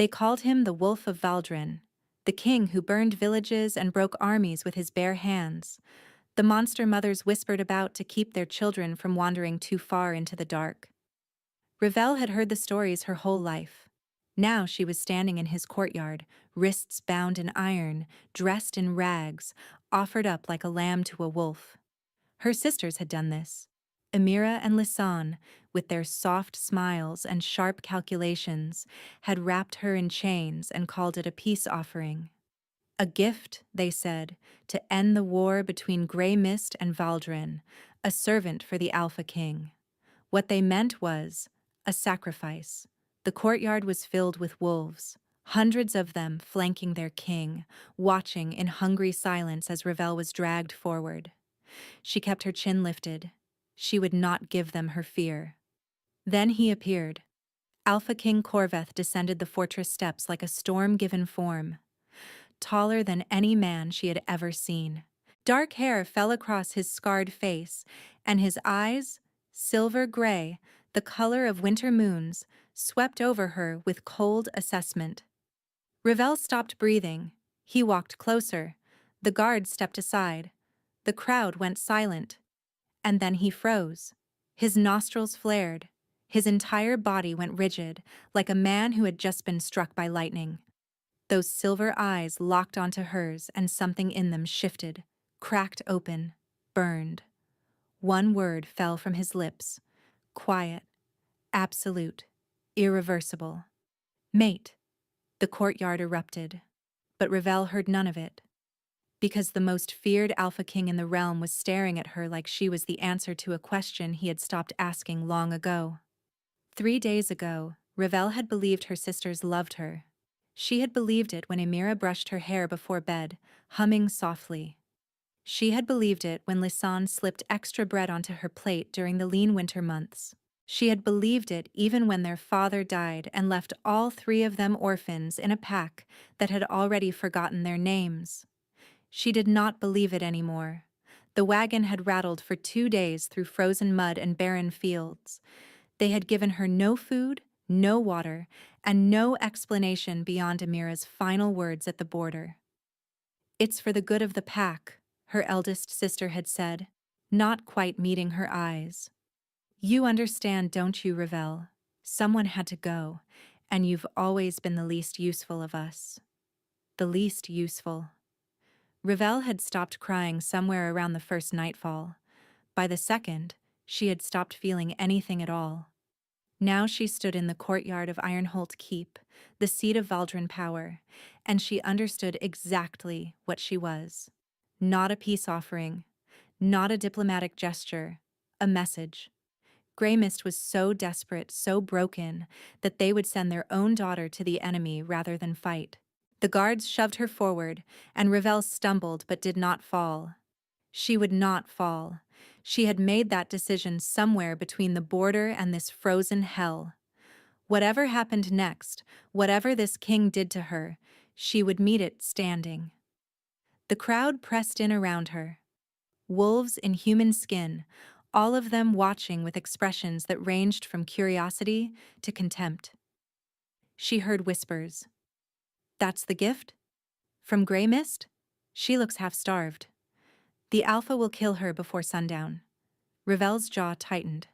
They called him the Wolf of Valdrin, the king who burned villages and broke armies with his bare hands. The monster mothers whispered about to keep their children from wandering too far into the dark. Revell had heard the stories her whole life. Now she was standing in his courtyard, wrists bound in iron, dressed in rags, offered up like a lamb to a wolf. Her sisters had done this. Amira and Lisanne, with their soft smiles and sharp calculations, had wrapped her in chains and called it a peace offering. A gift, they said, to end the war between Grey Mist and Valdrin, a servant for the Alpha King. What they meant was a sacrifice. The courtyard was filled with wolves, hundreds of them flanking their king, watching in hungry silence as Revell was dragged forward. She kept her chin lifted. She would not give them her fear. Then he appeared. Alpha King Corveth descended the fortress steps like a storm-given form, taller than any man she had ever seen. Dark hair fell across his scarred face, and his eyes, silver gray, the color of winter moons, swept over her with cold assessment. Revell stopped breathing. He walked closer. The guards stepped aside. The crowd went silent. And then he froze. His nostrils flared. His entire body went rigid, like a man who had just been struck by lightning. Those silver eyes locked onto hers, and something in them shifted, cracked open, burned. One word fell from his lips. Quiet, absolute, irreversible. Mate. The courtyard erupted. But Revell heard none of it. Because the most feared Alpha King in the realm was staring at her like she was the answer to a question he had stopped asking long ago. 3 days ago, Revell had believed her sisters loved her. She had believed it when Amira brushed her hair before bed, humming softly. She had believed it when Lisanne slipped extra bread onto her plate during the lean winter months. She had believed it even when their father died and left all 3 of them orphans in a pack that had already forgotten their names. She did not believe it anymore. The wagon had rattled for 2 days through frozen mud and barren fields. They had given her no food, no water, and no explanation beyond Amira's final words at the border. "It's for the good of the pack," her eldest sister had said, not quite meeting her eyes. "You understand, don't you, Revell? Someone had to go, and you've always been the least useful of us." The least useful. Revell had stopped crying somewhere around the first nightfall. By the second, she had stopped feeling anything at all. Now she stood in the courtyard of Ironholt Keep, the seat of Valdrin power, and she understood exactly what she was. Not a peace offering, not a diplomatic gesture, a message. Grey Mist was so desperate, so broken, that they would send their own daughter to the enemy rather than fight. The guards shoved her forward, and Revell stumbled but did not fall. She would not fall. She had made that decision somewhere between the border and this frozen hell. Whatever happened next, whatever this king did to her, she would meet it standing. The crowd pressed in around her. Wolves in human skin, all of them watching with expressions that ranged from curiosity to contempt. She heard whispers. "That's the gift? From Grey Mist? She looks half-starved. The Alpha will kill her before sundown." Revell's jaw tightened.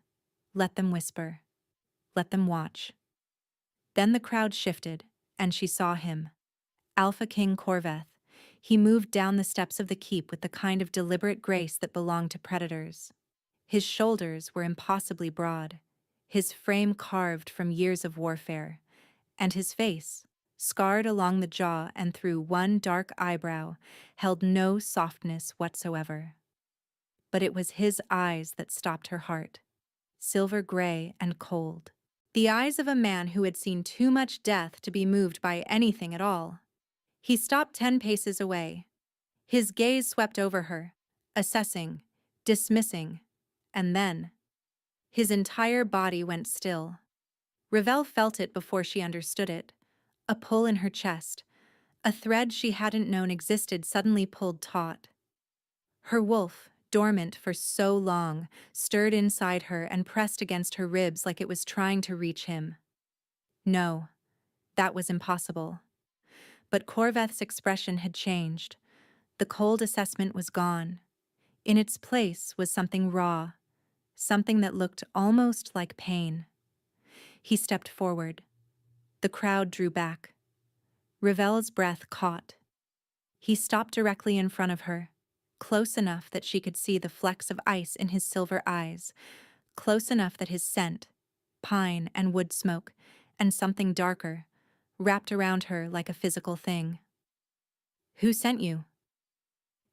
Let them whisper. Let them watch. Then the crowd shifted, and she saw him. Alpha King Corveth. He moved down the steps of the keep with the kind of deliberate grace that belonged to predators. His shoulders were impossibly broad, his frame carved from years of warfare, and his face, scarred along the jaw and through one dark eyebrow, held no softness whatsoever. But it was his eyes that stopped her heart, silver gray and cold. The eyes of a man who had seen too much death to be moved by anything at all. He stopped 10 paces away. His gaze swept over her, assessing, dismissing, and then his entire body went still. Revell felt it before she understood it, a pull in her chest, a thread she hadn't known existed suddenly pulled taut. Her wolf, dormant for so long, stirred inside her and pressed against her ribs like it was trying to reach him. No, That was impossible. But Corveth's expression had changed. The cold assessment was gone. In its place was something raw, something that looked almost like pain. He stepped forward. The crowd drew back. Ravel's breath caught. He stopped directly in front of her, close enough that she could see the flecks of ice in his silver eyes, close enough that his scent, pine and wood smoke, and something darker, wrapped around her like a physical thing. "Who sent you?"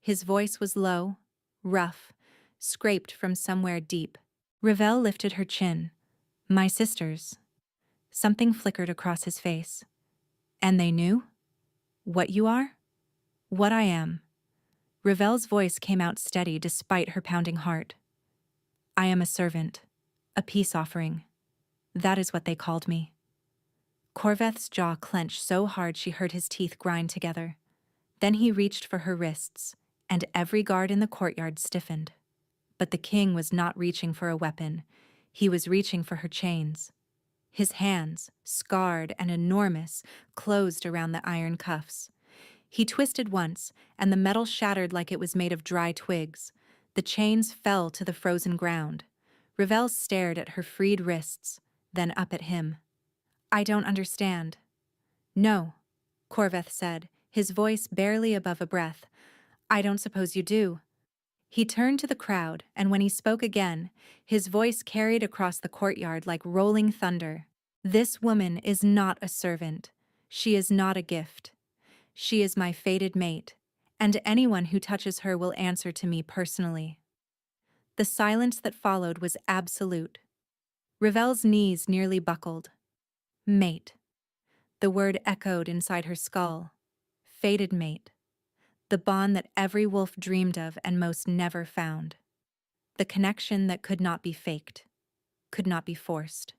His voice was low, rough, scraped from somewhere deep. Ravel lifted her chin. "My sisters." Something flickered across his face. "And they knew? What you are?" "What I am." Ravel's voice came out steady despite her pounding heart. "I am a servant, a peace offering. That is what they called me." Corveth's jaw clenched so hard she heard his teeth grind together. Then he reached for her wrists, and every guard in the courtyard stiffened. But the king was not reaching for a weapon. He was reaching for her chains. His hands, scarred and enormous, closed around the iron cuffs. He twisted once, and the metal shattered like it was made of dry twigs. The chains fell to the frozen ground. Ravel stared at her freed wrists, then up at him. "I don't understand." "No," Corveth said, his voice barely above a breath. "I don't suppose you do." He turned to the crowd, and when he spoke again, his voice carried across the courtyard like rolling thunder. "This woman is not a servant. She is not a gift. She is my fated mate, and anyone who touches her will answer to me personally." The silence that followed was absolute. Ravel's knees nearly buckled. Mate. The word echoed inside her skull. Fated mate. The bond that every wolf dreamed of and most never found. The connection that could not be faked, could not be forced,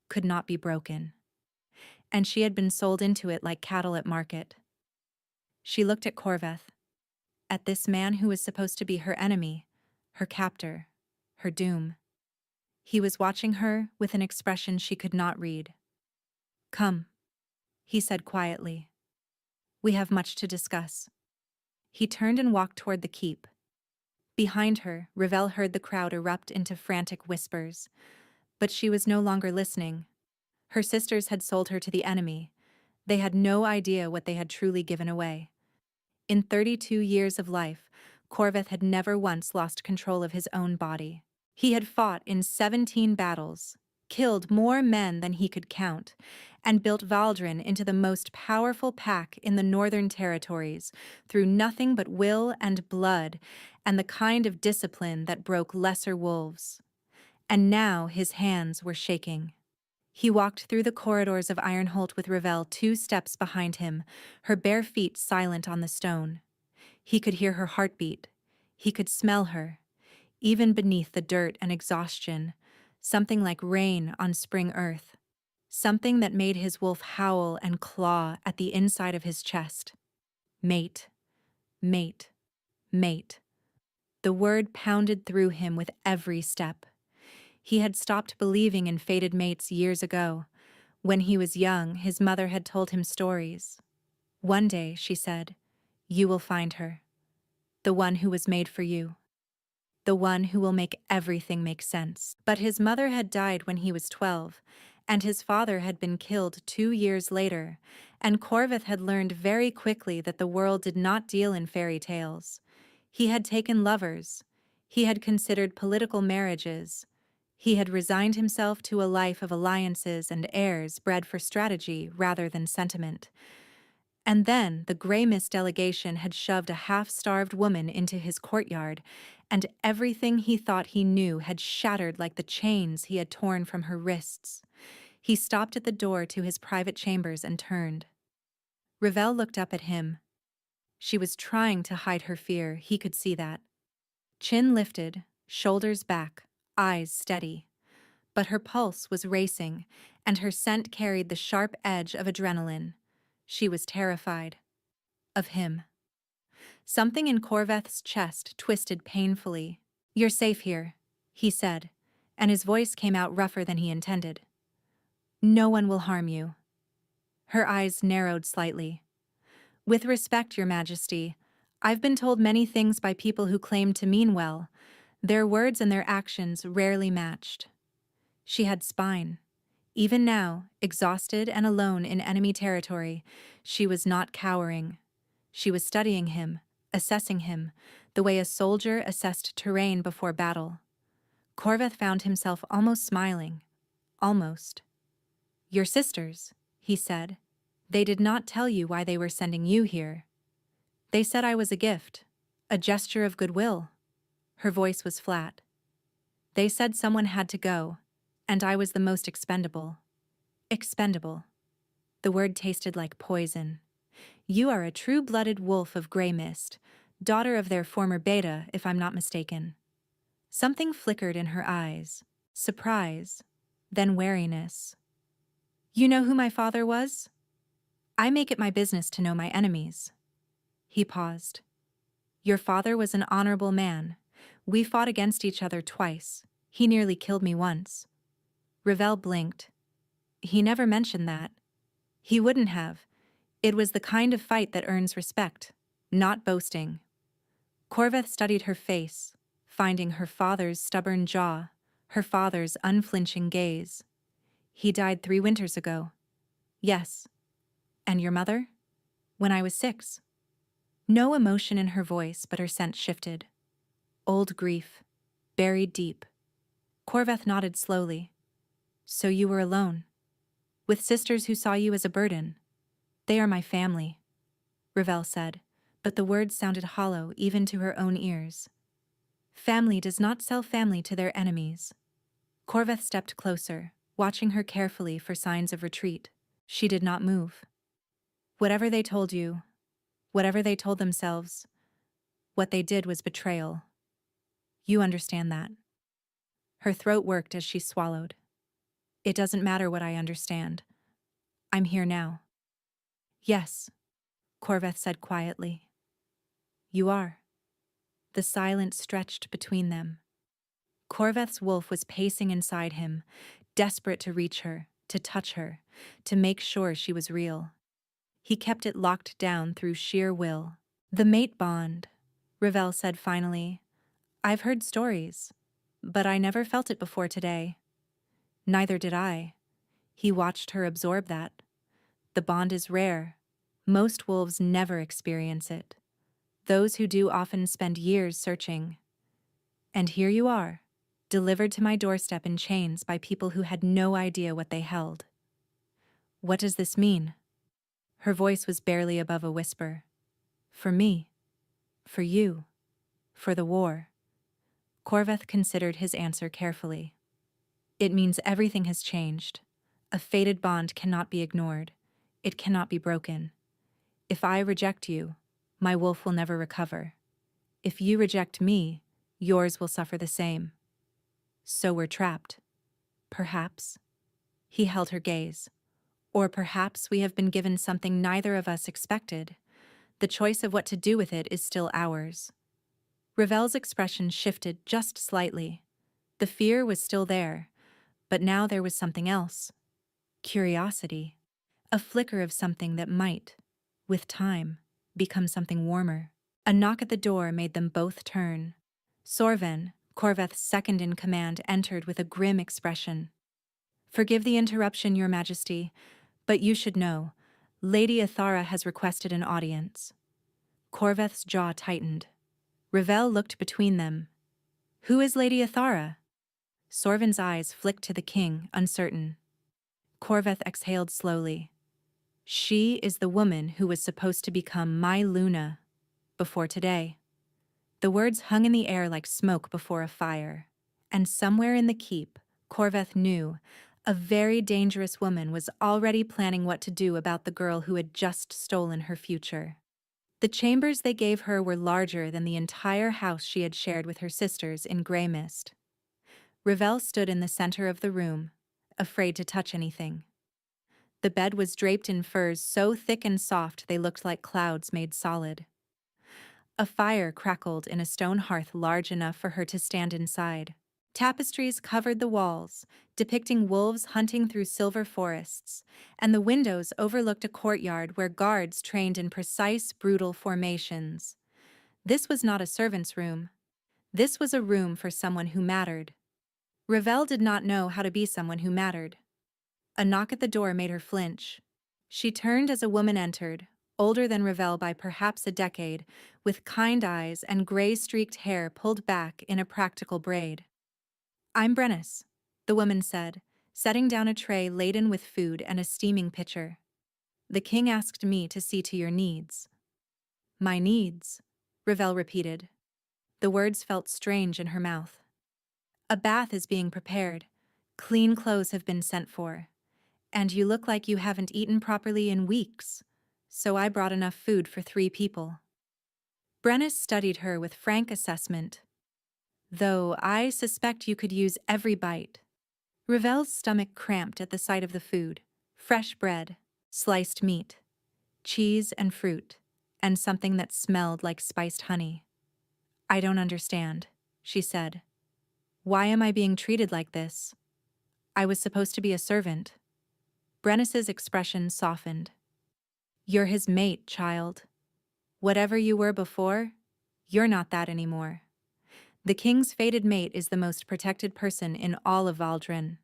could not be broken. And she had been sold into it like cattle at market. She looked at Corveth, at this man who was supposed to be her enemy, her captor, her doom. He was watching her with an expression she could not read. "Come," he said quietly. "We have much to discuss." He turned and walked toward the keep. Behind her, Ravel heard the crowd erupt into frantic whispers. But she was no longer listening. Her sisters had sold her to the enemy. They had no idea what they had truly given away. In 32 years of life, Corveth had never once lost control of his own body. He had fought in 17 battles, killed more men than he could count, and built Valdrin into the most powerful pack in the Northern Territories through nothing but will and blood and the kind of discipline that broke lesser wolves. And now his hands were shaking. He walked through the corridors of Ironholt with Ravel 2 steps behind him, her bare feet silent on the stone. He could hear her heartbeat. He could smell her. Even beneath the dirt and exhaustion, something like rain on spring earth. Something that made his wolf howl and claw at the inside of his chest. Mate, mate, mate. The word pounded through him with every step. He had stopped believing in fated mates years ago. When he was young, his mother had told him stories. "One day," she said, "you will find her. The one who was made for you. The one who will make everything make sense." But his mother had died when he was 12, and his father had been killed 2 years later, and Corveth had learned very quickly that the world did not deal in fairy tales. He had taken lovers. He had considered political marriages. He had resigned himself to a life of alliances and heirs bred for strategy rather than sentiment. And then the Grey Mist delegation had shoved a half-starved woman into his courtyard, and everything he thought he knew had shattered like the chains he had torn from her wrists. He stopped at the door to his private chambers and turned. Ravel looked up at him. She was trying to hide her fear, he could see that. Chin lifted, shoulders back, eyes steady. But her pulse was racing, and her scent carried the sharp edge of adrenaline. She was terrified. Of him. Something in Corveth's chest twisted painfully. "You're safe here," he said, and his voice came out rougher than he intended. "No one will harm you." Her eyes narrowed slightly. With respect, Your Majesty, I've been told many things by people who claim to mean well. Their words and their actions rarely matched. She had spine. Even now, exhausted and alone in enemy territory, she was not cowering. She was studying him, assessing him, the way a soldier assessed terrain before battle. Corveth found himself almost smiling. Almost. "Your sisters," he said. "They did not tell you why they were sending you here. They said I was a gift, a gesture of goodwill." Her voice was flat. "They said someone had to go, and I was the most expendable." Expendable. The word tasted like poison. "You are a true-blooded wolf of Grey Mist, daughter of their former beta, if I'm not mistaken." Something flickered in her eyes. Surprise, then wariness. "You know who my father was? I make it my business to know my enemies." He paused. "Your father was an honorable man. We fought against each other twice. He nearly killed me once." Ravel blinked. "He never mentioned that." "He wouldn't have. It was the kind of fight that earns respect, not boasting." Corveth studied her face, finding her father's stubborn jaw, her father's unflinching gaze. "He died 3 winters ago." "Yes." "And your mother?" "When I was 6. No emotion in her voice, but her scent shifted. Old grief, buried deep. Corveth nodded slowly. "So you were alone? With sisters who saw you as a burden?" "They are my family," Ravel said, but the words sounded hollow even to her own ears. "Family does not sell family to their enemies." Corveth stepped closer, watching her carefully for signs of retreat. She did not move. "Whatever they told you, whatever they told themselves, what they did was betrayal. You understand that." Her throat worked as she swallowed. "It doesn't matter what I understand. I'm here now." "Yes," Corveth said quietly. "You are." The silence stretched between them. Corveth's wolf was pacing inside him, desperate to reach her, to touch her, to make sure she was real. He kept it locked down through sheer will. "The mate bond," Ravel said finally. "I've heard stories, but I never felt it before today." "Neither did I." He watched her absorb that. "The bond is rare. Most wolves never experience it. Those who do often spend years searching. And here you are, delivered to my doorstep in chains by people who had no idea what they held." "What does this mean?" Her voice was barely above a whisper. "For me. For you. For the war." Corveth considered his answer carefully. "It means everything has changed. A fated bond cannot be ignored. It cannot be broken. If I reject you, my wolf will never recover. If you reject me, yours will suffer the same. So we're trapped. Perhaps." He held her gaze. "Or perhaps we have been given something neither of us expected. The choice of what to do with it is still ours." Ravel's expression shifted just slightly. The fear was still there, but now there was something else. Curiosity. A flicker of something that might, with time, become something warmer. A knock at the door made them both turn. Sorven, Corveth's second in command, entered with a grim expression. "Forgive the interruption, Your Majesty, but you should know, Lady Athara has requested an audience." Corveth's jaw tightened. Ravel looked between them. "Who is Lady Athara?" Sorven's eyes flicked to the king, uncertain. Corveth exhaled slowly. "She is the woman who was supposed to become my Luna before today." The words hung in the air like smoke before a fire. And somewhere in the keep, Corveth knew, a very dangerous woman was already planning what to do about the girl who had just stolen her future. The chambers they gave her were larger than the entire house she had shared with her sisters in Grey Mist. Ravel stood in the center of the room, afraid to touch anything. The bed was draped in furs so thick and soft they looked like clouds made solid. A fire crackled in a stone hearth large enough for her to stand inside. Tapestries covered the walls, depicting wolves hunting through silver forests, and the windows overlooked a courtyard where guards trained in precise, brutal formations. This was not a servant's room. This was a room for someone who mattered. Ravel did not know how to be someone who mattered. A knock at the door made her flinch. She turned as a woman entered, older than Ravel by perhaps a decade, with kind eyes and gray-streaked hair pulled back in a practical braid. "I'm Brennis," the woman said, setting down a tray laden with food and a steaming pitcher. "The king asked me to see to your needs." "My needs," Ravel repeated. The words felt strange in her mouth. "A bath is being prepared. Clean clothes have been sent for. And you look like you haven't eaten properly in weeks, so I brought enough food for 3 people." Brennis studied her with frank assessment. "Though I suspect you could use every bite." Ravel's stomach cramped at the sight of the food: fresh bread, sliced meat, cheese and fruit, and something that smelled like spiced honey. "I don't understand," she said. "Why am I being treated like this? I was supposed to be a servant." Brennis's expression softened. "You're his mate, child. Whatever you were before, you're not that anymore. The king's fated mate is the most protected person in all of Valdrin."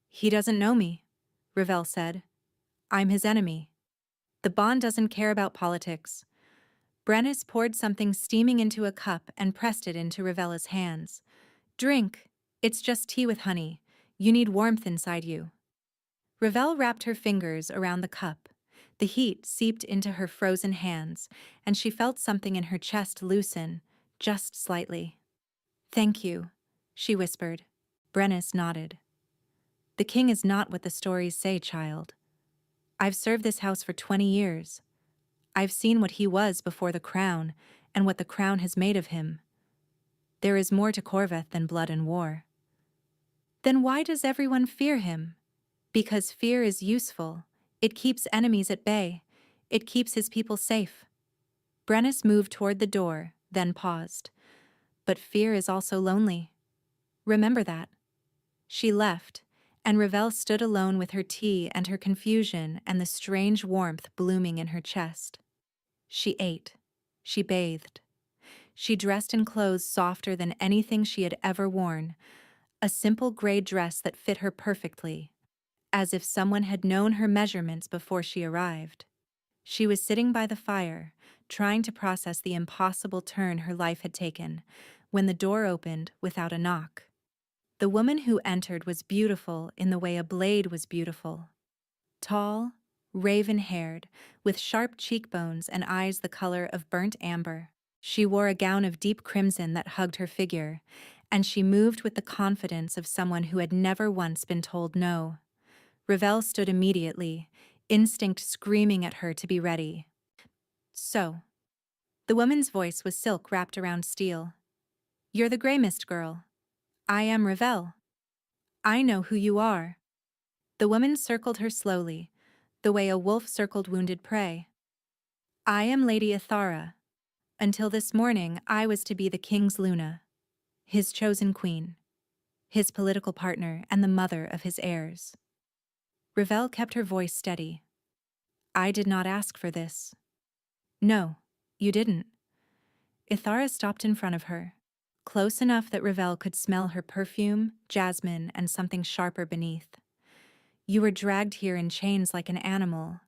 "He doesn't know me," Ravel said. "I'm his enemy." "The bond doesn't care about politics." Brennis poured something steaming into a cup and pressed it into Ravella's hands. "Drink. It's just tea with honey. You need warmth inside you." Ravel wrapped her fingers around the cup. The heat seeped into her frozen hands, and she felt something in her chest loosen, just slightly. "Thank you," she whispered. Brennis nodded. "The king is not what the stories say, child. I've served this house for 20 years. I've seen what he was before the crown and what the crown has made of him. There is more to Corveth than blood and war." "Then why does everyone fear him?" "Because fear is useful. It keeps enemies at bay. It keeps his people safe." Brennis moved toward the door, then paused. "But fear is also lonely. Remember that." She left, and Ravel stood alone with her tea and her confusion and the strange warmth blooming in her chest. She ate. She bathed. She dressed in clothes softer than anything she had ever worn, a simple gray dress that fit her perfectly, as if someone had known her measurements before she arrived. She was sitting by the fire, trying to process the impossible turn her life had taken, when the door opened without a knock. The woman who entered was beautiful in the way a blade was beautiful. Tall, raven-haired, with sharp cheekbones and eyes the color of burnt amber. She wore a gown of deep crimson that hugged her figure, and she moved with the confidence of someone who had never once been told no. Ravel stood immediately, instinct screaming at her to be ready. "So." The woman's voice was silk wrapped around steel. "You're the Grey Mist girl. I am Ravel. I know who you are." The woman circled her slowly, the way a wolf circled wounded prey. "I am Lady Ithara. Until this morning, I was to be the king's Luna, his chosen queen, his political partner and the mother of his heirs." Ravel kept her voice steady. "I did not ask for this." "No, you didn't." Ithara stopped in front of her, close enough that Ravel could smell her perfume, jasmine, and something sharper beneath. "You were dragged here in chains like an animal,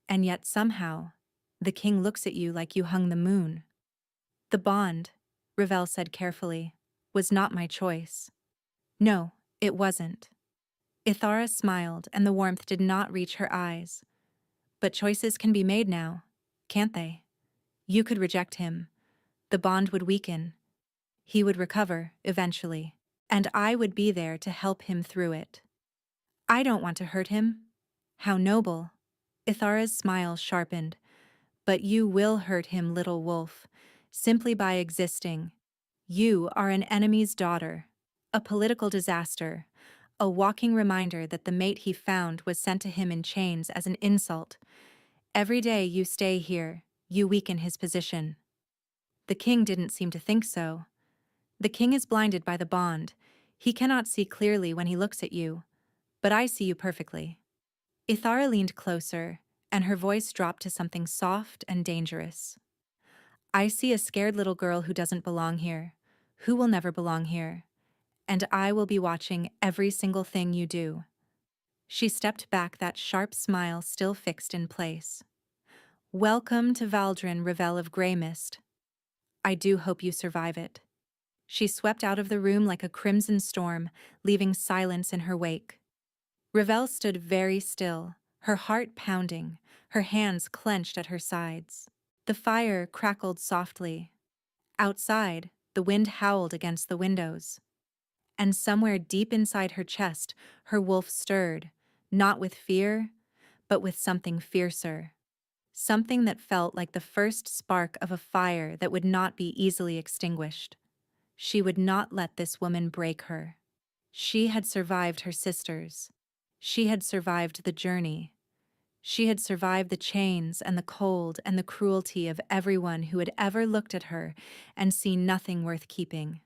and yet somehow, the king looks at you like you hung the moon." "The bond," Ravel said carefully, "was not my choice." "No, it wasn't." Ithara smiled, and the warmth did not reach her eyes. "But choices can be made now, can't they? You could reject him. The bond would weaken. He would recover, eventually, and I would be there to help him through it. I don't want to hurt him." "How noble." Ithara's smile sharpened. "But you will hurt him, little wolf, simply by existing. You are an enemy's daughter, a political disaster, a walking reminder that the mate he found was sent to him in chains as an insult. Every day you stay here, you weaken his position." The king didn't seem to think so. "The king is blinded by the bond. He cannot see clearly when he looks at you, but I see you perfectly. Ithara leaned closer, and her voice dropped to something soft and dangerous. I see a scared little girl who doesn't belong here, who will never belong here, and I will be watching every single thing you do. She stepped back, that sharp smile still fixed in place. Welcome to Valdrin, Revel of Grey Mist. I do hope you survive it. She swept out of the room like a crimson storm, leaving silence in her wake. Revel stood very still, her heart pounding, her hands clenched at her sides. The fire crackled softly. Outside, the wind howled against the windows. And somewhere deep inside her chest, her wolf stirred, not with fear, but with something fiercer. Something that felt like the first spark of a fire that would not be easily extinguished. She would not let this woman break her. She had survived her sisters. She had survived the journey. She had survived the chains and the cold and the cruelty of everyone who had ever looked at her and seen nothing worth keeping.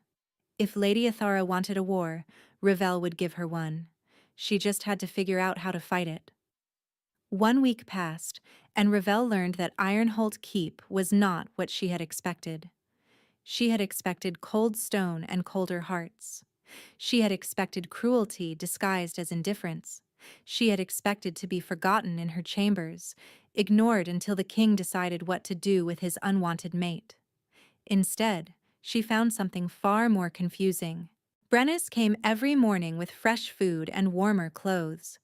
If Lady Ithara wanted a war, Revel would give her one. She just had to figure out how to fight it. 1 week passed, and Revel learned that Ironholt Keep was not what she had expected. She had expected cold stone and colder hearts. She had expected cruelty disguised as indifference. She had expected to be forgotten in her chambers, ignored until the king decided what to do with his unwanted mate. Instead, she found something far more confusing. Brennus came every morning with fresh food and warmer clothes.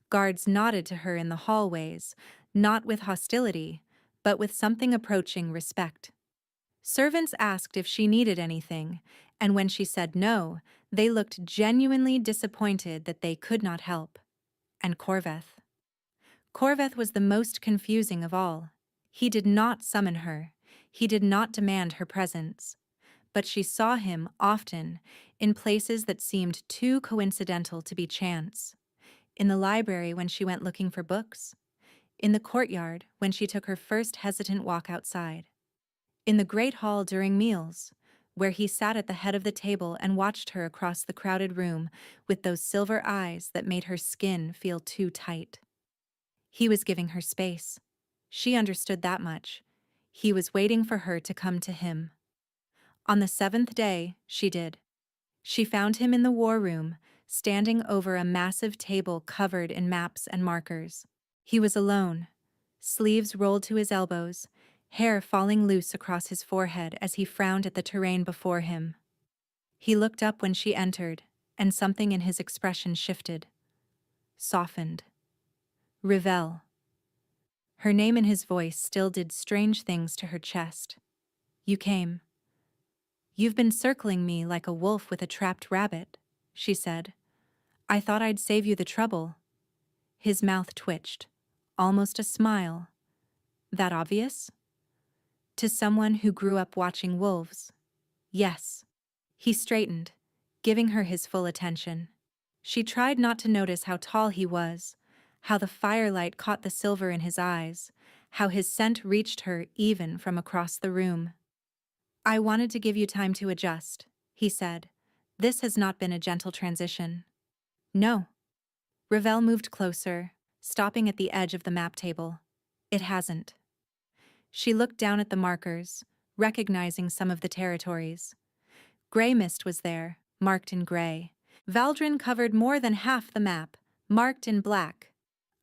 Guards nodded to her in the hallways, not with hostility, but with something approaching respect. Servants asked if she needed anything, and when she said no, they looked genuinely disappointed that they could not help. And Corveth. Corveth was the most confusing of all. He did not summon her. He did not demand her presence. But she saw him often, in places that seemed too coincidental to be chance. In the library when she went looking for books. In the courtyard when she took her first hesitant walk outside. In the great hall during meals, where he sat at the head of the table and watched her across the crowded room with those silver eyes that made her skin feel too tight. He was giving her space. She understood that much. He was waiting for her to come to him. On the 7th day, she did. She found him in the war room, standing over a massive table covered in maps and markers. He was alone, sleeves rolled to his elbows, hair falling loose across his forehead as he frowned at the terrain before him. He looked up when she entered, and something in his expression shifted. Softened. Revel. Her name in his voice still did strange things to her chest. You came. You've been circling me like a wolf with a trapped rabbit, she said. I thought I'd save you the trouble. His mouth twitched, almost a smile. That obvious? To someone who grew up watching wolves. Yes. He straightened, giving her his full attention. She tried not to notice how tall he was, how the firelight caught the silver in his eyes, how his scent reached her even from across the room. I wanted to give you time to adjust, he said. This has not been a gentle transition. No. Revel moved closer, stopping at the edge of the map table. It hasn't. She looked down at the markers, recognizing some of the territories. Grey Mist was there, marked in gray. Valdrin covered more than half the map, marked in black.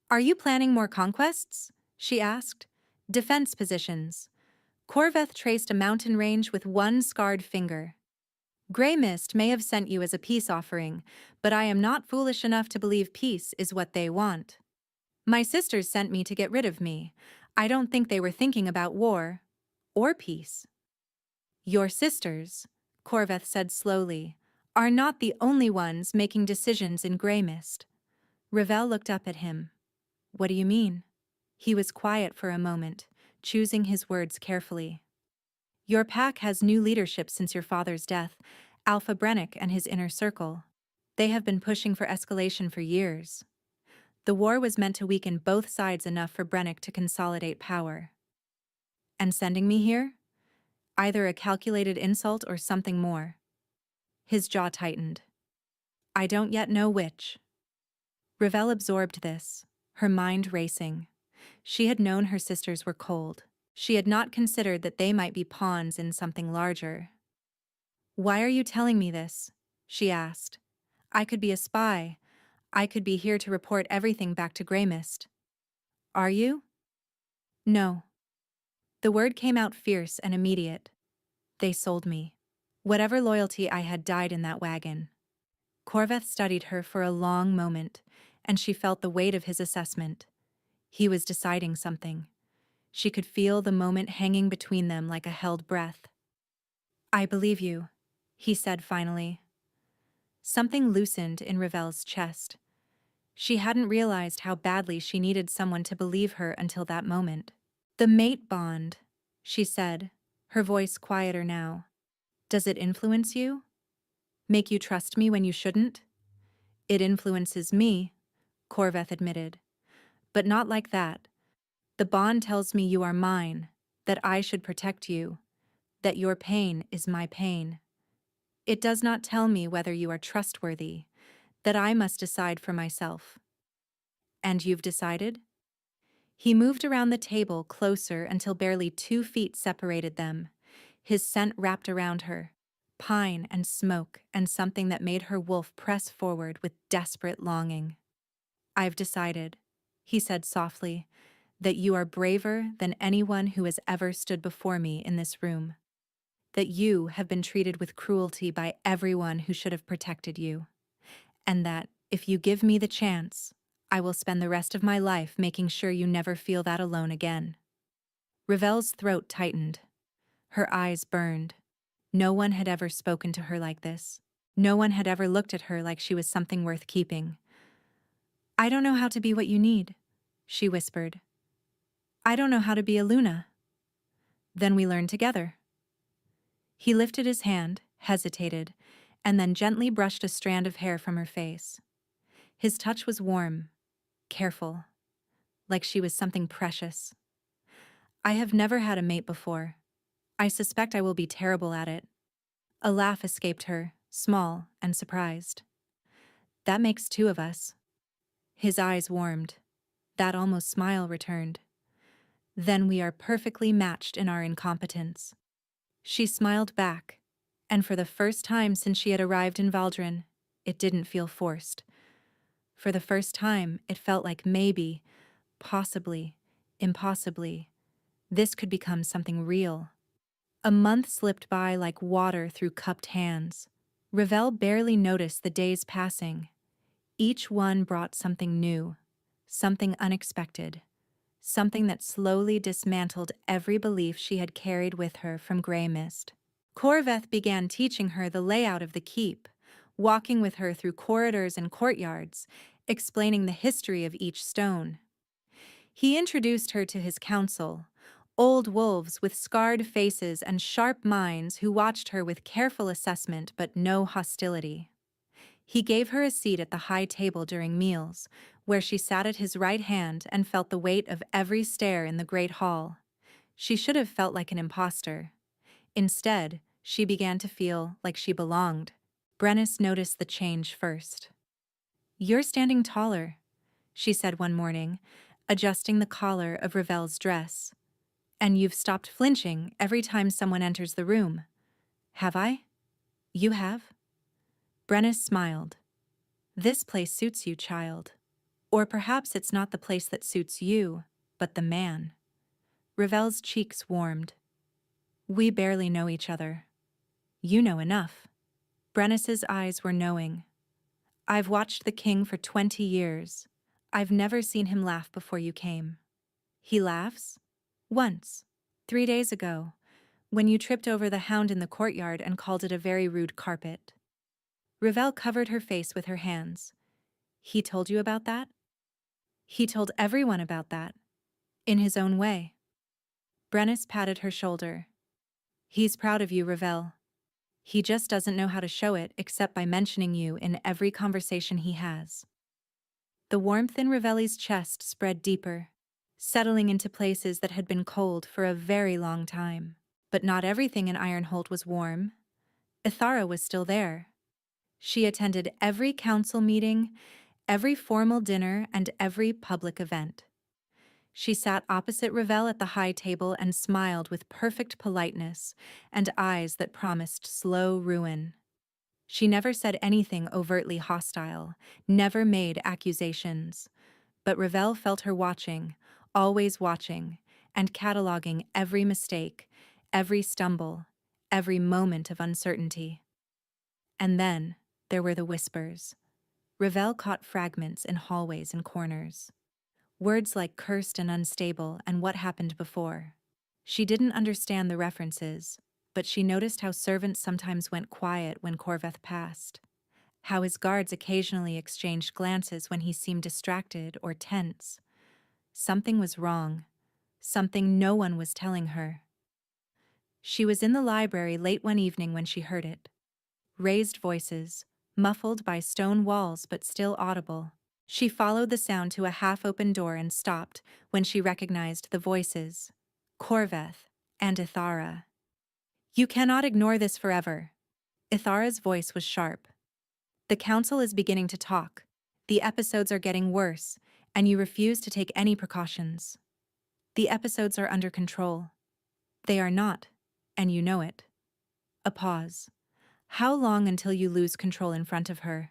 Are you planning more conquests? She asked. Defense positions. Corveth traced a mountain range with one scarred finger. Grey Mist may have sent you as a peace offering, but I am not foolish enough to believe peace is what they want. My sisters sent me to get rid of me. I don't think they were thinking about war. Or peace. Your sisters, Corveth said slowly, are not the only ones making decisions in Grey Mist. Revel looked up at him. What do you mean? He was quiet for a moment, choosing his words carefully. Your pack has new leadership since your father's death, Alpha Brennick and his inner circle. They have been pushing for escalation for years. The war was meant to weaken both sides enough for Brennick to consolidate power. And sending me here? Either a calculated insult or something more. His jaw tightened. I don't yet know which. Ravel absorbed this, her mind racing. She had known her sisters were cold. She had not considered that they might be pawns in something larger. Why are you telling me this? She asked. I could be a spy. I could be here to report everything back to Greymist. Are you? No. The word came out fierce and immediate. They sold me. Whatever loyalty I had died in that wagon. Corveth studied her for a long moment, and she felt the weight of his assessment. He was deciding something. She could feel the moment hanging between them like a held breath. I believe you, he said finally. Something loosened in Ravel's chest. She hadn't realized how badly she needed someone to believe her until that moment. The mate bond, she said, her voice quieter now. Does it influence you? Make you trust me when you shouldn't? It influences me, Corveth admitted. But not like that. The bond tells me you are mine, that I should protect you, that your pain is my pain. It does not tell me whether you are trustworthy, that I must decide for myself. And you've decided? He moved around the table closer until barely 2 feet separated them. His scent wrapped around her, pine and smoke and something that made her wolf press forward with desperate longing. I've decided, he said softly, that you are braver than anyone who has ever stood before me in this room. That you have been treated with cruelty by everyone who should have protected you. And that, if you give me the chance, I will spend the rest of my life making sure you never feel that alone again. Ravel's throat tightened. Her eyes burned. No one had ever spoken to her like this. No one had ever looked at her like she was something worth keeping. I don't know how to be what you need, she whispered. I don't know how to be a Luna. Then we learn together. He lifted his hand, hesitated, and then gently brushed a strand of hair from her face. His touch was warm, careful, like she was something precious. I have never had a mate before. I suspect I will be terrible at it. A laugh escaped her, small and surprised. That makes 2 of us. His eyes warmed. That almost smile returned. Then we are perfectly matched in our incompetence. She smiled back, and for the first time since she had arrived in Valdrin, it didn't feel forced. For the first time, it felt like maybe, possibly, impossibly, this could become something real. A month slipped by like water through cupped hands. Ravel barely noticed the days passing. Each one brought something new, something unexpected, something that slowly dismantled every belief she had carried with her from Greymist. Corveth began teaching her the layout of the keep, walking with her through corridors and courtyards, explaining the history of each stone. He introduced her to his council, old wolves with scarred faces and sharp minds who watched her with careful assessment but no hostility. He gave her a seat at the high table during meals, where she sat at his right hand and felt the weight of every stare in the great hall. She should have felt like an imposter. Instead, she began to feel like she belonged. Brennis noticed the change first. You're standing taller, she said one morning, adjusting the collar of Ravel's dress. And you've stopped flinching every time someone enters the room. Have I? You have? Brennis smiled. This place suits you, child. Or perhaps it's not the place that suits you, but the man. Ravel's cheeks warmed. We barely know each other. You know enough. Brennis's eyes were knowing. I've watched the king for 20 years. I've never seen him laugh before you came. He laughs? Once, 3 days ago, when you tripped over the hound in the courtyard and called it a very rude carpet. Ravel covered her face with her hands. He told you about that? He told everyone about that, in his own way. Brennis patted her shoulder. He's proud of you, Ravel. He just doesn't know how to show it except by mentioning you in every conversation he has. The warmth in Ravel's chest spread deeper, settling into places that had been cold for a very long time. But not everything in Ironholt was warm. Ithara was still there. She attended every council meeting, every formal dinner, and every public event. She sat opposite Ravel at the high table and smiled with perfect politeness and eyes that promised slow ruin. She never said anything overtly hostile, never made accusations. But Ravel felt her watching, always watching, and cataloging every mistake, every stumble, every moment of uncertainty. And then there were the whispers. Ravel caught fragments in hallways and corners. Words like cursed and unstable and what happened before. She didn't understand the references, but she noticed how servants sometimes went quiet when Corveth passed, how his guards occasionally exchanged glances when he seemed distracted or tense. Something was wrong, something no one was telling her. She was in the library late one evening when she heard it. Raised voices, muffled by stone walls but still audible. She followed the sound to a half-open door and stopped when she recognized the voices. Corveth and Ithara. "You cannot ignore this forever." Ithara's voice was sharp. "The council is beginning to talk. The episodes are getting worse, and you refuse to take any precautions. The episodes are under control. They are not, and you know it." A pause. How long until you lose control in front of her?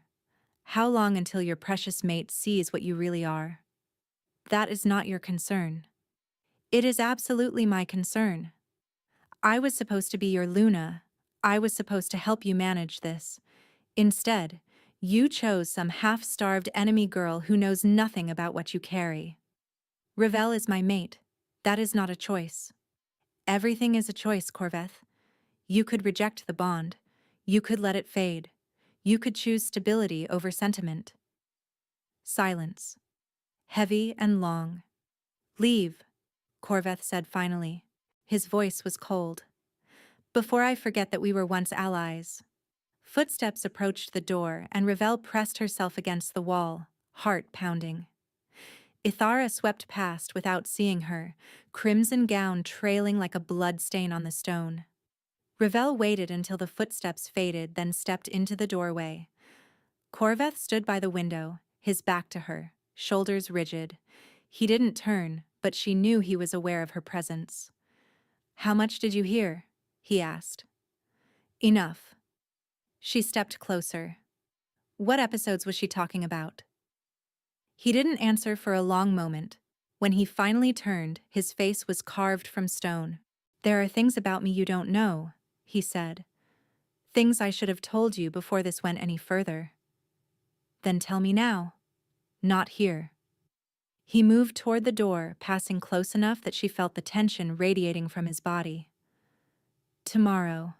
How long until your precious mate sees what you really are? That is not your concern. It is absolutely my concern. I was supposed to be your Luna. I was supposed to help you manage this. Instead, you chose some half-starved enemy girl who knows nothing about what you carry. Ravel is my mate. That is not a choice. Everything is a choice, Corveth. You could reject the bond. You could let it fade. You could choose stability over sentiment. Silence. Heavy and long. "Leave," Corveth said finally. His voice was cold. "Before I forget that we were once allies." Footsteps approached the door, and Ravel pressed herself against the wall, heart pounding. Ithara swept past without seeing her, crimson gown trailing like a blood stain on the stone. Ravel waited until the footsteps faded, then stepped into the doorway. Corveth stood by the window, his back to her, shoulders rigid. He didn't turn, but she knew he was aware of her presence. "How much did you hear?" he asked. "Enough." She stepped closer. What episodes was she talking about? He didn't answer for a long moment. When he finally turned, his face was carved from stone. "There are things about me you don't know," he said. "Things I should have told you before this went any further." "Then tell me now." "Not here." He moved toward the door, passing close enough that she felt the tension radiating from his body. "Tomorrow,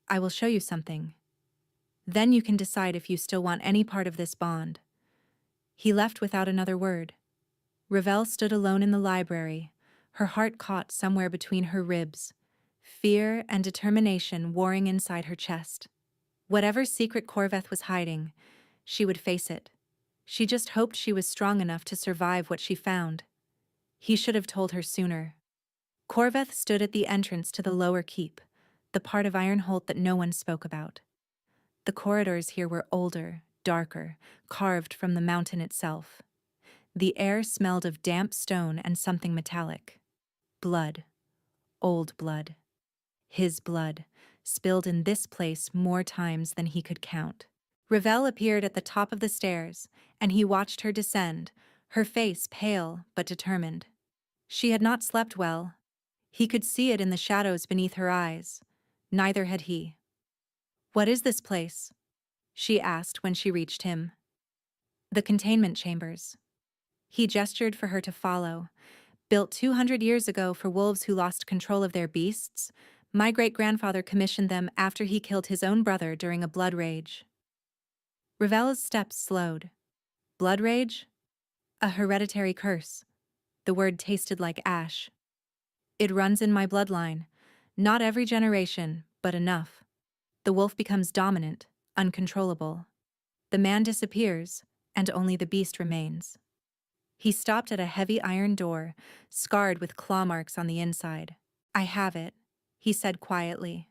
I will show you something. Then you can decide if you still want any part of this bond." He left without another word. Ravel stood alone in the library, her heart caught somewhere between her ribs, fear and determination warring inside her chest. Whatever secret Corveth was hiding, she would face it. She just hoped she was strong enough to survive what she found. He should have told her sooner. Corveth stood at the entrance to the lower keep, the part of Ironholt that no one spoke about. The corridors here were older, darker, carved from the mountain itself. The air smelled of damp stone and something metallic. Blood. Old blood. His blood, spilled in this place more times than he could count. Ravel appeared at the top of the stairs, and he watched her descend, her face pale but determined. She had not slept well. He could see it in the shadows beneath her eyes. Neither had he. "What is this place?" she asked when she reached him. "The containment chambers." He gestured for her to follow. "Built 200 years ago for wolves who lost control of their beasts, my great-grandfather commissioned them after he killed his own brother during a blood rage." Ravel's steps slowed. Blood rage? A hereditary curse. The word tasted like ash. "It runs in my bloodline. Not every generation, but enough. The wolf becomes dominant, uncontrollable. The man disappears, and only the beast remains." He stopped at a heavy iron door, scarred with claw marks on the inside. "I have it," he said quietly.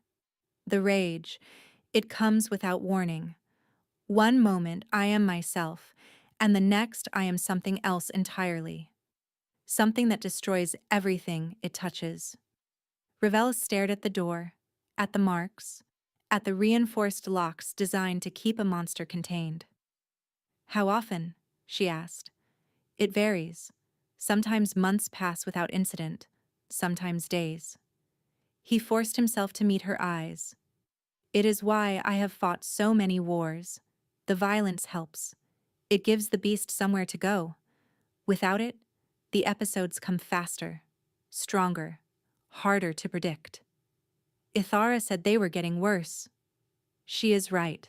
"The rage. It comes without warning. One moment I am myself, and the next I am something else entirely. Something that destroys everything it touches. Ravel stared at the door, at the marks, at the reinforced locks designed to keep a monster contained. How often? She asked. It varies. Sometimes months pass without incident, sometimes days. He forced himself to meet her eyes. It is why I have fought so many wars. The violence helps. It gives the beast somewhere to go. Without it, the episodes come faster, stronger, harder to predict. Ithara said they were getting worse. She is right.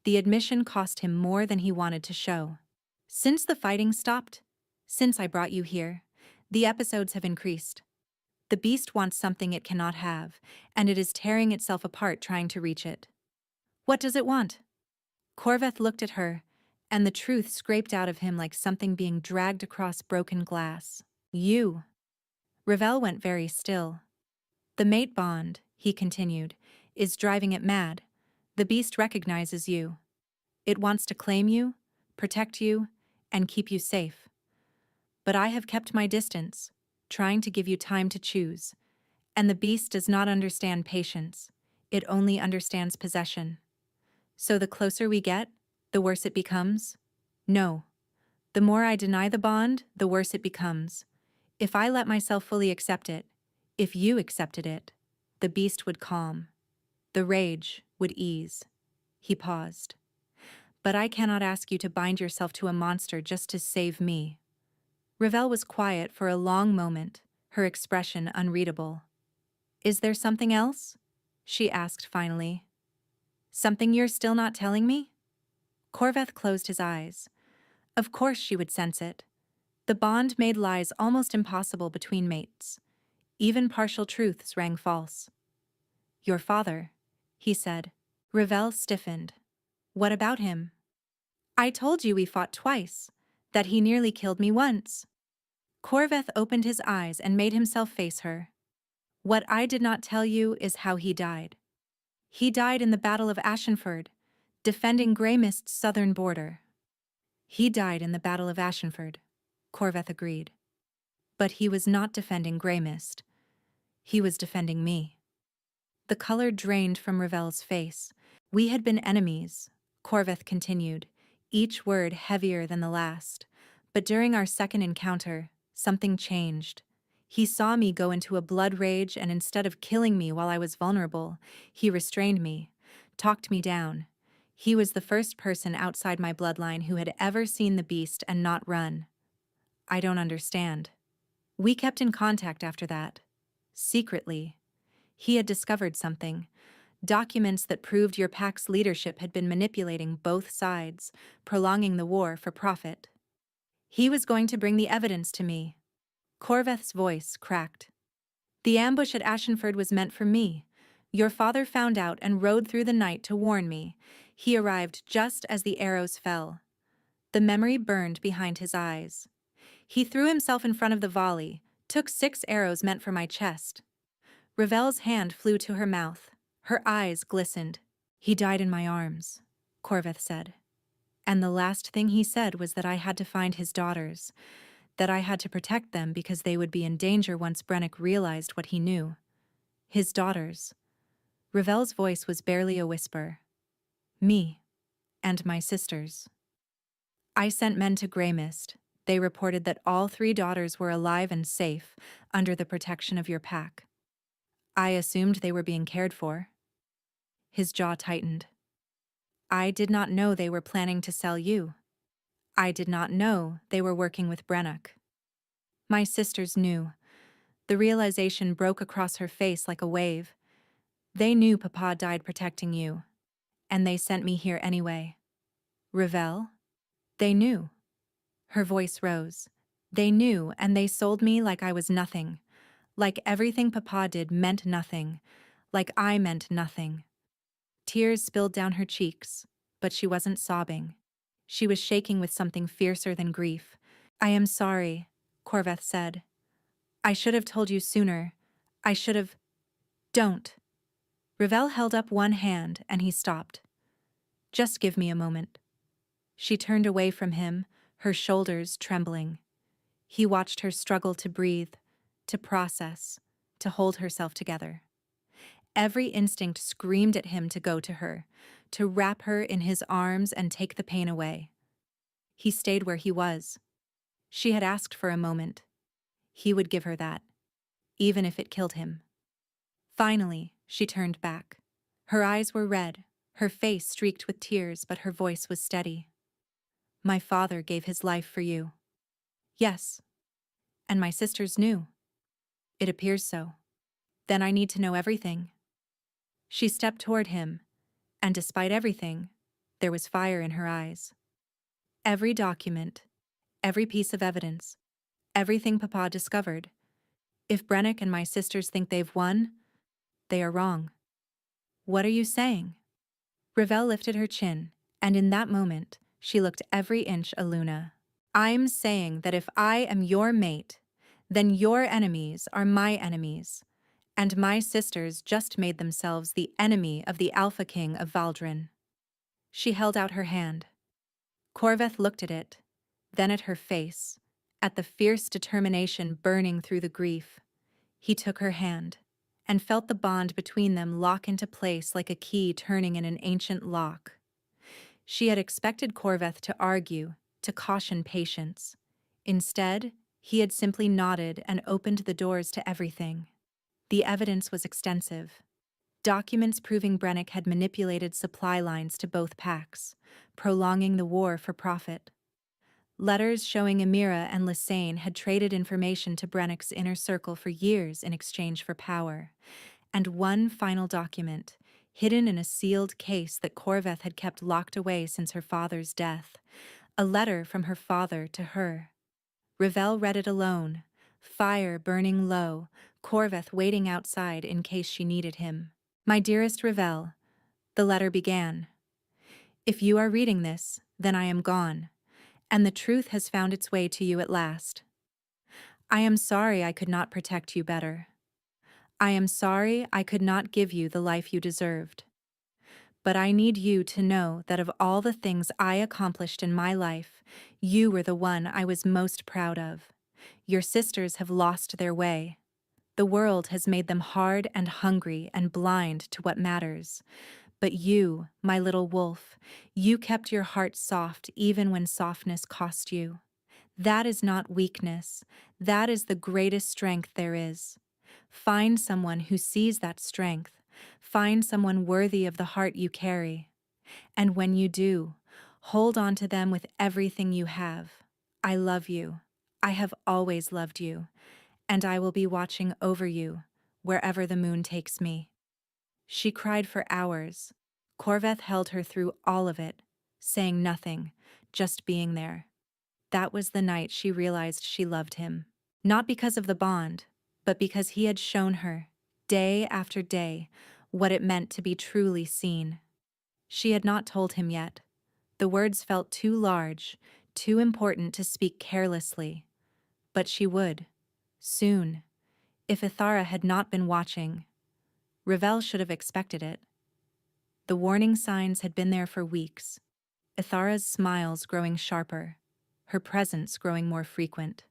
The admission cost him more than he wanted to show. Since the fighting stopped, since I brought you here, the episodes have increased. The beast wants something it cannot have, and it is tearing itself apart trying to reach it. What does it want? Corveth looked at her, and the truth scraped out of him like something being dragged across broken glass. You. Ravel went very still. The mate bond, he continued, is driving it mad. The beast recognizes you. It wants to claim you, protect you, and keep you safe. But I have kept my distance, trying to give you time to choose. And the beast does not understand patience. It only understands possession. So the closer we get, the worse it becomes? No. The more I deny the bond, the worse it becomes. If I let myself fully accept it, if you accepted it, the beast would calm. The rage would ease. He paused. But I cannot ask you to bind yourself to a monster just to save me. Ravel was quiet for a long moment, her expression unreadable. Is there something else? She asked finally. Something you're still not telling me? Corveth closed his eyes. Of course she would sense it. The bond made lies almost impossible between mates. Even partial truths rang false. Your father, he said. Ravel stiffened. What about him? I told you we fought twice, that he nearly killed me once. Corveth opened his eyes and made himself face her. What I did not tell you is how he died. He died in the Battle of Ashenford, defending Greymist's southern border. He died in the Battle of Ashenford, Corveth agreed. But he was not defending Greymist. He was defending me. The color drained from Ravel's face. We had been enemies, Corveth continued, each word heavier than the last. But during our second encounter, something changed. He saw me go into a blood rage, and instead of killing me while I was vulnerable, he restrained me, talked me down. He was the first person outside my bloodline who had ever seen the beast and not run. I don't understand. We kept in contact after that. Secretly. He had discovered something. Documents that proved your pack's leadership had been manipulating both sides, prolonging the war for profit. He was going to bring the evidence to me. Corveth's voice cracked. The ambush at Ashenford was meant for me. Your father found out and rode through the night to warn me. He arrived just as the arrows fell. The memory burned behind his eyes. He threw himself in front of the volley, took 6 arrows meant for my chest. Ravel's hand flew to her mouth. Her eyes glistened. He died in my arms, Corveth said. And the last thing he said was that I had to find his daughters, that I had to protect them because they would be in danger once Brennick realized what he knew. His daughters. Ravel's voice was barely a whisper. Me. And my sisters. I sent men to Greymist. They reported that all 3 daughters were alive and safe, under the protection of your pack. I assumed they were being cared for. His jaw tightened. I did not know they were planning to sell you. I did not know they were working with Brennick. My sisters knew. The realization broke across her face like a wave. They knew Papa died protecting you. And they sent me here anyway. Ravel? They knew. Her voice rose. They knew, and they sold me like I was nothing. Like everything Papa did meant nothing. Like I meant nothing. Tears spilled down her cheeks, but she wasn't sobbing. She was shaking with something fiercer than grief. I am sorry, Corveth said. I should have told you sooner. I should have... Don't. Ravel held up one hand, and he stopped. Just give me a moment. She turned away from him, her shoulders trembling. He watched her struggle to breathe, to process, to hold herself together. Every instinct screamed at him to go to her, to wrap her in his arms and take the pain away. He stayed where he was. She had asked for a moment. He would give her that, even if it killed him. Finally, she turned back. Her eyes were red, her face streaked with tears, but her voice was steady. My father gave his life for you. Yes. And my sisters knew. It appears so. Then I need to know everything. She stepped toward him, and despite everything, there was fire in her eyes. Every document, every piece of evidence, everything Papa discovered. If Brennick and my sisters think they've won, they are wrong. What are you saying? Ravel lifted her chin, and in that moment, she looked every inch a Luna. I'm saying that if I am your mate, then your enemies are my enemies, and my sisters just made themselves the enemy of the Alpha King of Valdrin. She held out her hand. Corveth looked at it, then at her face, at the fierce determination burning through the grief. He took her hand, and felt the bond between them lock into place like a key turning in an ancient lock. She had expected Corveth to argue, to caution patience. Instead, he had simply nodded and opened the doors to everything. The evidence was extensive. Documents proving Brennick had manipulated supply lines to both packs, prolonging the war for profit. Letters showing Amira and Lysane had traded information to Brennick's inner circle for years in exchange for power. And one final document, hidden in a sealed case that Corveth had kept locked away since her father's death. A letter from her father to her. Ravel read it alone, fire burning low, Corveth waiting outside in case she needed him. My dearest Ravel, the letter began. If you are reading this, then I am gone, and the truth has found its way to you at last. I am sorry I could not protect you better. I am sorry I could not give you the life you deserved. But I need you to know that of all the things I accomplished in my life, you were the one I was most proud of. Your sisters have lost their way. The world has made them hard and hungry and blind to what matters. But you, my little wolf, you kept your heart soft even when softness cost you. That is not weakness. That is the greatest strength there is. Find someone who sees that strength. Find someone worthy of the heart you carry. And when you do, hold on to them with everything you have. I love you. I have always loved you. And I will be watching over you, wherever the moon takes me. She cried for hours. Corveth held her through all of it, saying nothing, just being there. That was the night she realized she loved him. Not because of the bond, but because he had shown her, day after day, what it meant to be truly seen. She had not told him yet. The words felt too large, too important to speak carelessly. But she would. Soon. If Ithara had not been watching. Ravel should have expected it. The warning signs had been there for weeks. Ithara's smiles growing sharper, her presence growing more frequent.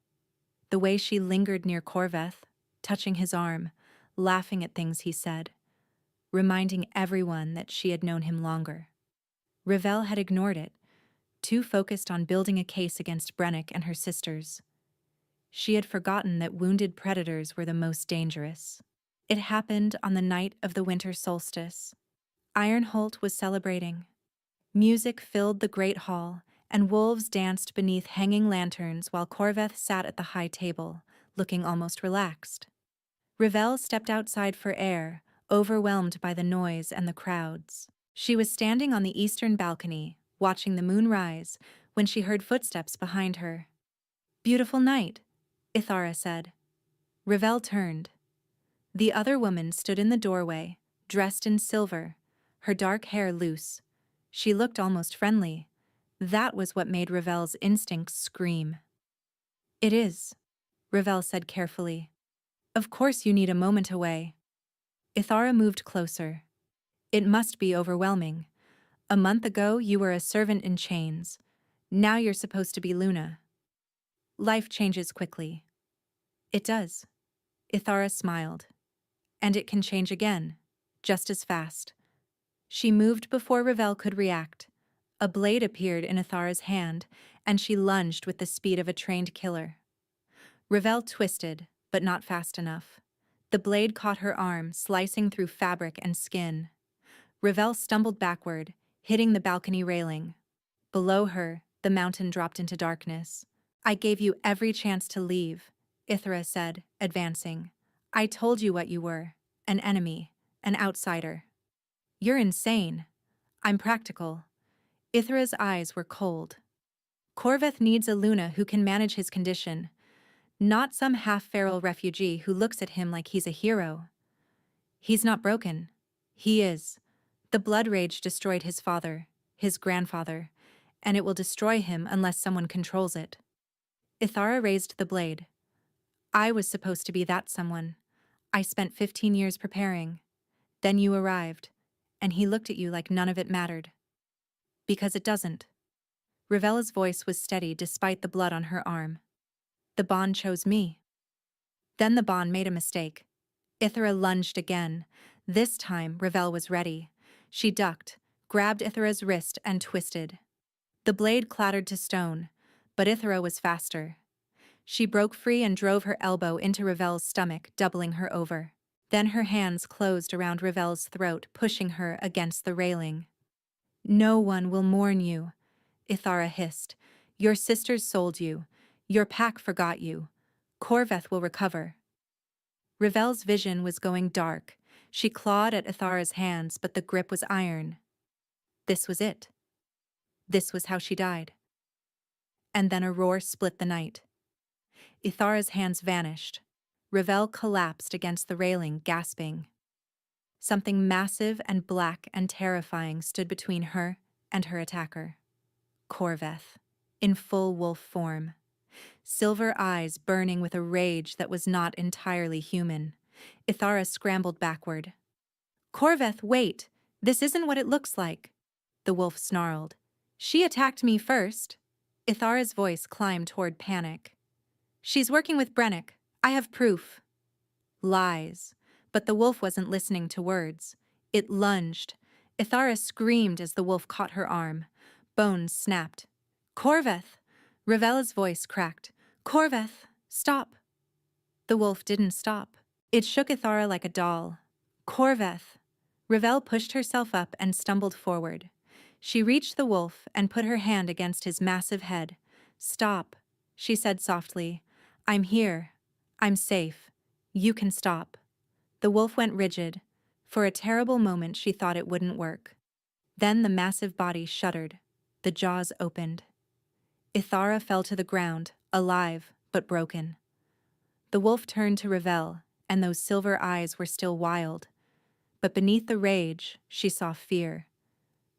The way she lingered near Corveth, touching his arm, laughing at things he said, reminding everyone that she had known him longer. Ravel had ignored it, too focused on building a case against Brennick and her sisters. She had forgotten that wounded predators were the most dangerous. It happened on the night of the winter solstice. Ironholt was celebrating. Music filled the great hall, and wolves danced beneath hanging lanterns while Corveth sat at the high table, looking almost relaxed. Ravel stepped outside for air, overwhelmed by the noise and the crowds. She was standing on the eastern balcony, watching the moon rise, when she heard footsteps behind her. Beautiful night, Ithara said. Ravel turned. The other woman stood in the doorway, dressed in silver, her dark hair loose. She looked almost friendly. That was what made Ravel's instincts scream. It is, Ravel said carefully. Of course you need a moment away. Ithara moved closer. It must be overwhelming. A month ago, you were a servant in chains. Now you're supposed to be Luna. Life changes quickly. It does. Ithara smiled. And it can change again, just as fast. She moved before Ravel could react. A blade appeared in Ithara's hand, and she lunged with the speed of a trained killer. Ravel twisted, but not fast enough. The blade caught her arm, slicing through fabric and skin. Ravel stumbled backward, hitting the balcony railing. Below her, the mountain dropped into darkness. I gave you every chance to leave, Ithra said, advancing. I told you what you were, an enemy, an outsider. You're insane. I'm practical. Ithra's eyes were cold. Corveth needs a Luna who can manage his condition, not some half-feral refugee who looks at him like he's a hero. He's not broken. He is. The blood rage destroyed his father, his grandfather, and it will destroy him unless someone controls it. Ithara raised the blade. I was supposed to be that someone. I spent 15 years preparing. Then you arrived, and he looked at you like none of it mattered. Because it doesn't. Ravella's voice was steady despite the blood on her arm. The Bond chose me. Then the Bond made a mistake. Ithra lunged again. This time, Ravel was ready. She ducked, grabbed Ithra's wrist, and twisted. The blade clattered to stone, but Ithra was faster. She broke free and drove her elbow into Ravel's stomach, doubling her over. Then her hands closed around Ravel's throat, pushing her against the railing. No one will mourn you, Ithara hissed. Your sisters sold you. Your pack forgot you. Corveth will recover. Ravel's vision was going dark. She clawed at Ithara's hands, but the grip was iron. This was it. This was how she died. And then a roar split the night. Ithara's hands vanished. Ravel collapsed against the railing, gasping. Something massive and black and terrifying stood between her and her attacker. Corveth, in full wolf form. Silver eyes burning with a rage that was not entirely human. Ithara scrambled backward. Corveth, wait! This isn't what it looks like. The wolf snarled. She attacked me first. Ithara's voice climbed toward panic. She's working with Brennick. I have proof. Lies. But the wolf wasn't listening to words. It lunged. Ithara screamed as the wolf caught her arm. Bones snapped. Corveth! Ravella's voice cracked. Corveth, stop. The wolf didn't stop. It shook Ithara like a doll. Corveth! Ravel pushed herself up and stumbled forward. She reached the wolf and put her hand against his massive head. Stop, she said softly. I'm here. I'm safe. You can stop. The wolf went rigid. For a terrible moment she thought it wouldn't work. Then the massive body shuddered. The jaws opened. Ithara fell to the ground, alive but broken. The wolf turned to Ravel, and those silver eyes were still wild. But beneath the rage, she saw fear.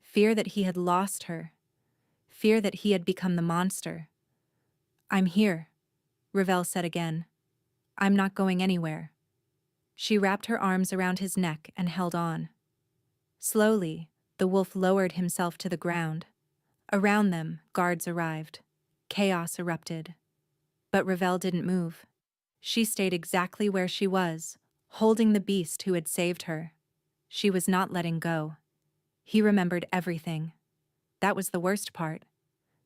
Fear that he had lost her. Fear that he had become the monster. I'm here, Ravel said again. I'm not going anywhere. She wrapped her arms around his neck and held on. Slowly, the wolf lowered himself to the ground. Around them, guards arrived. Chaos erupted. But Ravel didn't move. She stayed exactly where she was, holding the beast who had saved her. She was not letting go. He remembered everything. That was the worst part.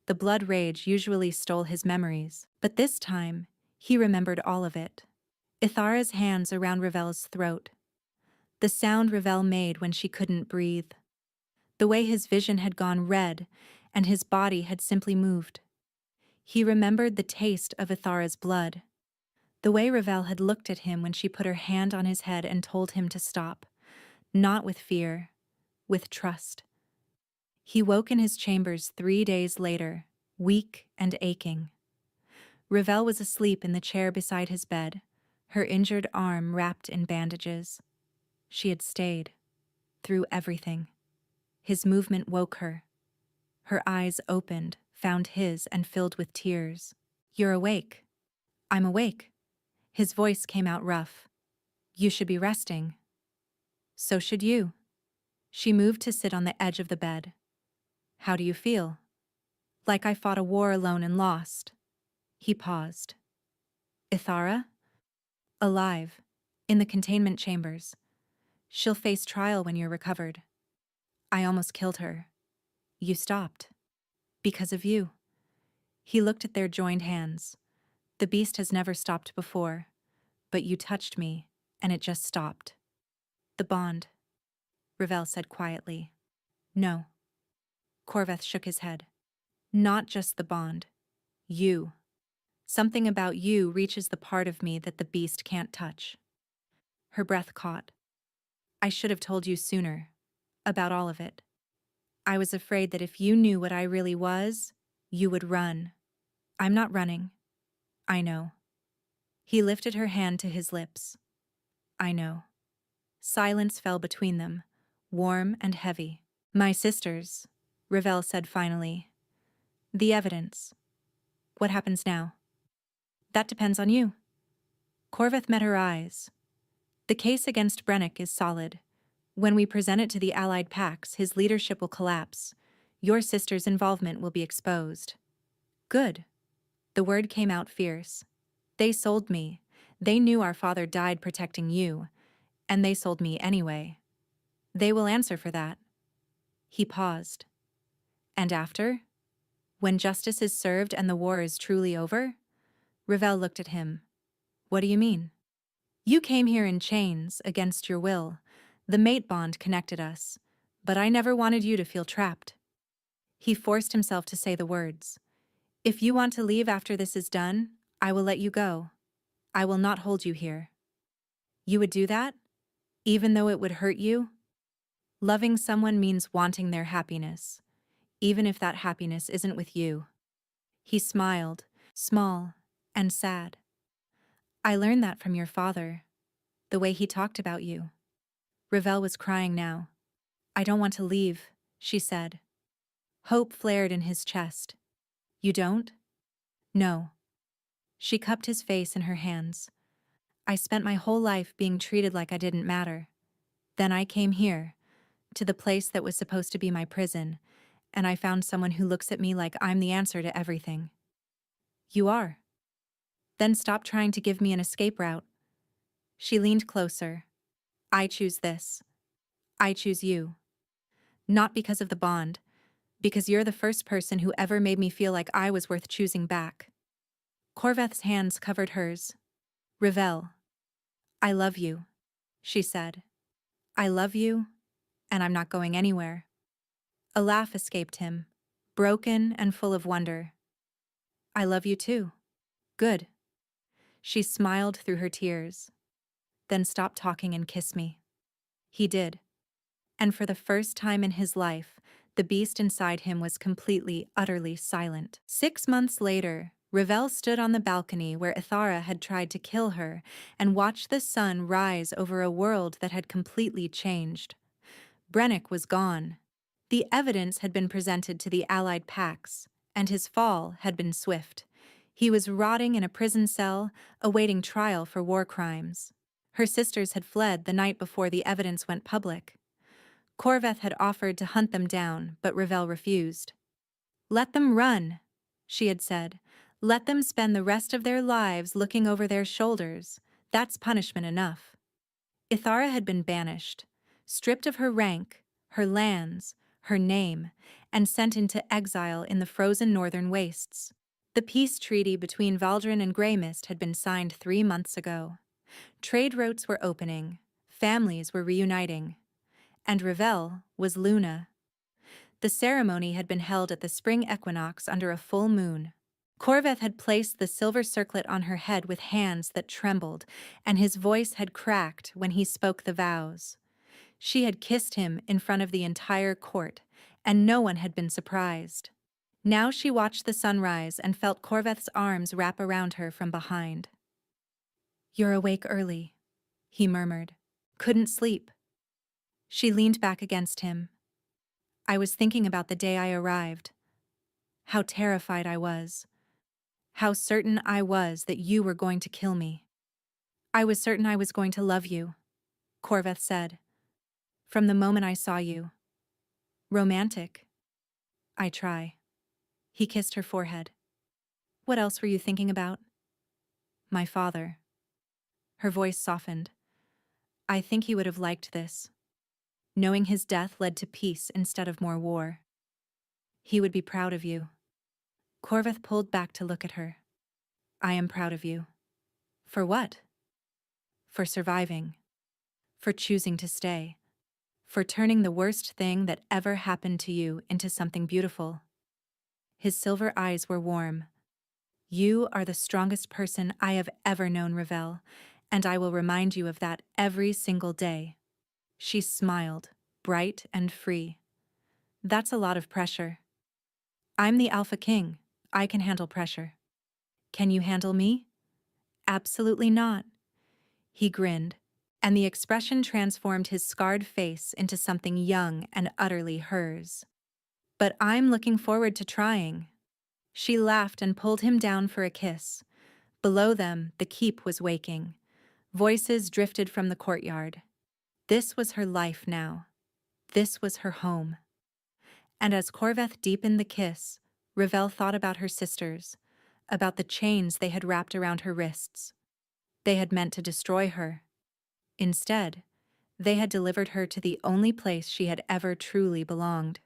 The blood rage usually stole his memories, but this time, he remembered all of it. Ithara's hands around Ravel's throat. The sound Ravel made when she couldn't breathe. The way his vision had gone red, and his body had simply moved. He remembered the taste of Ithara's blood. The way Ravel had looked at him when she put her hand on his head and told him to stop. Not with fear, with trust. He woke in his chambers 3 days later, weak and aching. Ravel was asleep in the chair beside his bed, her injured arm wrapped in bandages. She had stayed, through everything. His movement woke her. Her eyes opened, found his, and filled with tears. You're awake. I'm awake. His voice came out rough. You should be resting. So should you. She moved to sit on the edge of the bed. How do you feel? Like I fought a war alone and lost. He paused. Ithara? Alive. In the containment chambers. She'll face trial when you're recovered. I almost killed her. You stopped. Because of you. He looked at their joined hands. The beast has never stopped before, but you touched me, and it just stopped. The bond, Ravel said quietly. No. Corveth shook his head. Not just the bond. You. Something about you reaches the part of me that the beast can't touch. Her breath caught. I should have told you sooner. About all of it. I was afraid that if you knew what I really was, you would run. I'm not running. I know. He lifted her hand to his lips. I know. Silence fell between them, warm and heavy. My sisters, Ravel said finally. The evidence. What happens now? That depends on you. Corveth met her eyes. The case against Brennick is solid. When we present it to the Allied Pax, his leadership will collapse. Your sister's involvement will be exposed. Good. The word came out fierce. They sold me. They knew our father died protecting you, and they sold me anyway. They will answer for that. He paused. And after? When justice is served and the war is truly over? Ravel looked at him. What do you mean? You came here in chains, against your will. The mate bond connected us, but I never wanted you to feel trapped. He forced himself to say the words. If you want to leave after this is done, I will let you go. I will not hold you here. You would do that? Even though it would hurt you? Loving someone means wanting their happiness, even if that happiness isn't with you. He smiled, small and sad. I learned that from your father, the way he talked about you. Ravel was crying now. I don't want to leave, she said. Hope flared in his chest. You don't? No. She cupped his face in her hands. I spent my whole life being treated like I didn't matter. Then I came here, to the place that was supposed to be my prison, and I found someone who looks at me like I'm the answer to everything. You are. Then stop trying to give me an escape route. She leaned closer. I choose this. I choose you. Not because of the bond, because you're the first person who ever made me feel like I was worth choosing back. Corveth's hands covered hers. Ravel. I love you, she said. I love you, and I'm not going anywhere. A laugh escaped him, broken and full of wonder. I love you too. Good. She smiled through her tears. Then stop talking and kiss me. He did. And for the first time in his life, the beast inside him was completely, utterly silent. 6 months later, Ravel stood on the balcony where Ithara had tried to kill her and watched the sun rise over a world that had completely changed. Brennick was gone. The evidence had been presented to the Allied Pax, and his fall had been swift. He was rotting in a prison cell, awaiting trial for war crimes. Her sisters had fled the night before the evidence went public. Corveth had offered to hunt them down, but Ravel refused. Let them run, she had said. Let them spend the rest of their lives looking over their shoulders. That's punishment enough. Ithara had been banished, stripped of her rank, her lands, her name, and sent into exile in the frozen northern wastes. The peace treaty between Valdrin and Greymist had been signed 3 months ago. Trade routes were opening, families were reuniting, and Ravel was Luna. The ceremony had been held at the spring equinox under a full moon. Corveth had placed the silver circlet on her head with hands that trembled, and his voice had cracked when he spoke the vows. She had kissed him in front of the entire court, and no one had been surprised. Now she watched the sunrise and felt Corveth's arms wrap around her from behind. You're awake early, he murmured. Couldn't sleep. She leaned back against him. I was thinking about the day I arrived. How terrified I was. How certain I was that you were going to kill me. I was certain I was going to love you, Corveth said. From the moment I saw you. Romantic. I try. He kissed her forehead. What else were you thinking about? My father. Her voice softened. I think he would have liked this. Knowing his death led to peace instead of more war. He would be proud of you. Corveth pulled back to look at her. I am proud of you. For what? For surviving. For choosing to stay. For turning the worst thing that ever happened to you into something beautiful. His silver eyes were warm. You are the strongest person I have ever known, Ravel, and I will remind you of that every single day. She smiled, bright and free. That's a lot of pressure. I'm the Alpha King. I can handle pressure. Can you handle me? Absolutely not. He grinned, and the expression transformed his scarred face into something young and utterly hers. But I'm looking forward to trying. She laughed and pulled him down for a kiss. Below them, the keep was waking. Voices drifted from the courtyard. This was her life now. This was her home. And as Corveth deepened the kiss, Ravel thought about her sisters, about the chains they had wrapped around her wrists. They had meant to destroy her. Instead, they had delivered her to the only place she had ever truly belonged.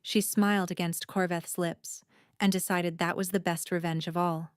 She smiled against Corveth's lips and decided that was the best revenge of all.